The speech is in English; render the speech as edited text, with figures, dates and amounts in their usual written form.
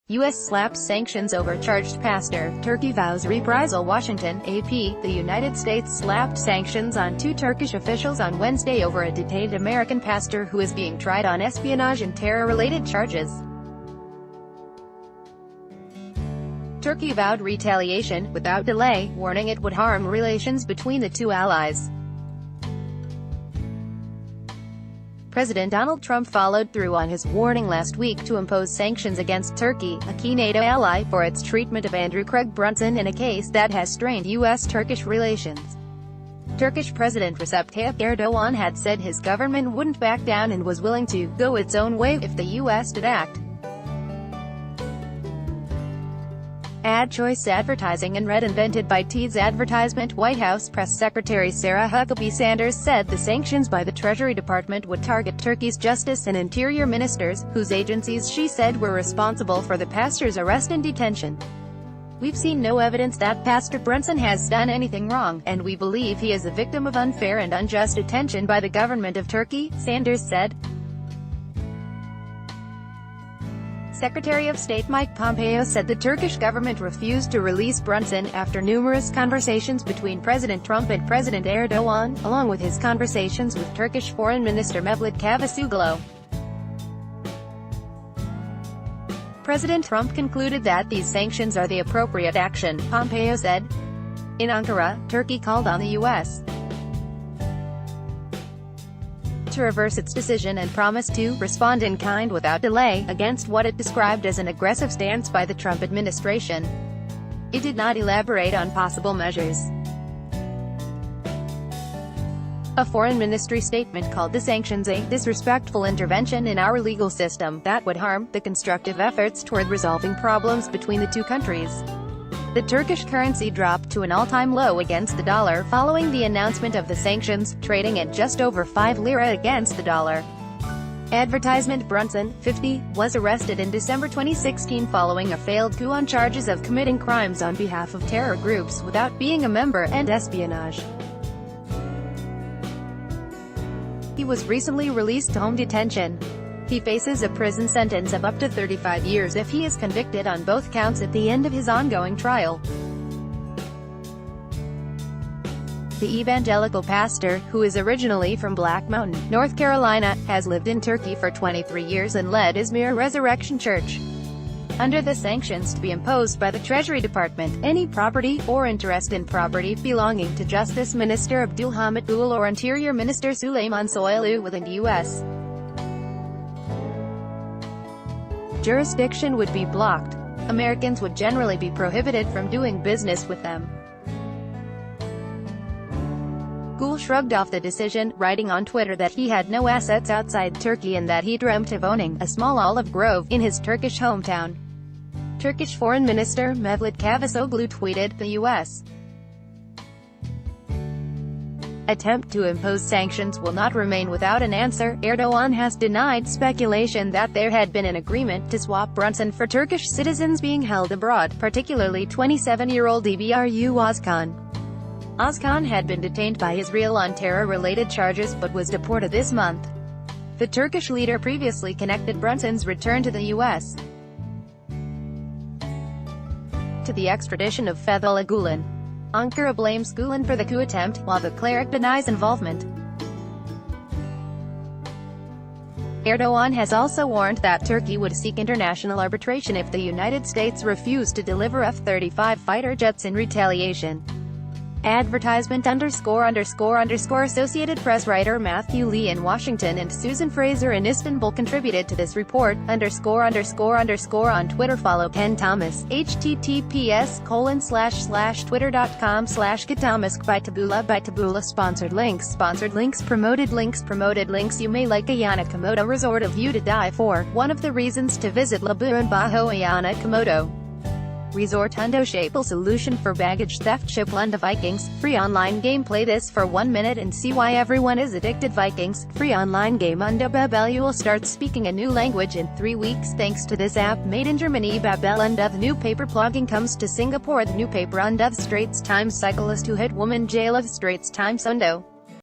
U.S. slaps sanctions over charged pastor, Turkey vows reprisal. Washington, AP. The United States slapped sanctions on two Turkish officials on Wednesday over a detained American pastor who is being tried on espionage and terror-related charges. Turkey vowed retaliation, without delay, warning it would harm relations between the two allies. President Donald Trump followed through on his warning last week to impose sanctions against Turkey, a key NATO ally, for its treatment of Andrew Craig Brunson in a case that has strained U.S.-Turkish relations. Turkish President Recep Tayyip Erdogan had said his government wouldn't back down and was willing to go its own way if the U.S. did act. Ad choice advertising and red invented by Teed's advertisement. White House Press Secretary Sarah Huckabee Sanders said the sanctions by the Treasury Department would target Turkey's Justice and Interior ministers, whose agencies she said were responsible for the pastor's arrest and detention. "We've seen no evidence that Pastor Brunson has done anything wrong, and we believe he is a victim of unfair and unjust detention by the government of Turkey," Sanders said. Secretary of State Mike Pompeo said the Turkish government refused to release Brunson after numerous conversations between President Trump and President Erdogan, along with his conversations with Turkish Foreign Minister Mevlut Cavusoglu. President Trump concluded that these sanctions are the appropriate action, Pompeo said. In Ankara, Turkey called on the U.S. to reverse its decision and promised to respond in kind without delay against what it described as an aggressive stance by the Trump administration. It did not elaborate on possible measures. A foreign ministry statement called the sanctions a disrespectful intervention in our legal system that would harm the constructive efforts toward resolving problems between the two countries. The Turkish currency dropped to an all-time low against the dollar following the announcement of the sanctions, trading at just over 5 lira against the dollar. Advertisement Brunson, 50, was arrested in December 2016 following a failed coup on charges of committing crimes on behalf of terror groups without being a member, and espionage. He was recently released to home detention. He faces a prison sentence of up to 35 years if he is convicted on both counts at the end of his ongoing trial. The evangelical pastor, who is originally from Black Mountain, North Carolina, has lived in Turkey for 23 years and led Izmir Resurrection Church. Under the sanctions to be imposed by the Treasury Department, any property or interest in property belonging to Justice Minister Abdulhamid Gül or Interior Minister Süleyman Soylu within the U.S. jurisdiction would be blocked. Americans would generally be prohibited from doing business with them. Gül shrugged off the decision, writing on Twitter that he had no assets outside Turkey and that he dreamt of owning a small olive grove in his Turkish hometown. Turkish Foreign Minister Mevlut Cavusoglu tweeted, "The U.S. attempt to impose sanctions will not remain without an answer." Erdogan has denied speculation that there had been an agreement to swap Brunson for Turkish citizens being held abroad, particularly 27-year-old Ebru Özkan. Özkan had been detained by Israel on terror-related charges but was deported this month. The Turkish leader previously connected Brunson's return to the U.S. to the extradition of Fethullah Gülen. Ankara blames Gülen for the coup attempt, while the cleric denies involvement. Erdogan has also warned that Turkey would seek international arbitration if the United States refused to deliver F-35 fighter jets in retaliation. Advertisement Associated Press writer Matthew Lee in Washington and Susan Fraser in Istanbul contributed to this report. On Twitter follow Ken Thomas, https://twitter.com/Katamask by Taboola. Sponsored links promoted links. You may like Ayana Komodo Resort, a view to die for. One of the reasons to visit Labuan Bajo Ayana Komodo Resort. Hundo Shapel solution for baggage theft. Ship Lunda Vikings, free online game. Play this for 1 minute and see why everyone is addicted. Vikings, free online game. Unda Babel. You will start speaking a new language in 3 weeks thanks to this app, made in Germany. Babel Unda. The new paper blogging comes to Singapore. The new paper Unda. Straits Times cyclist who hit woman jail of Straits Times. Undo.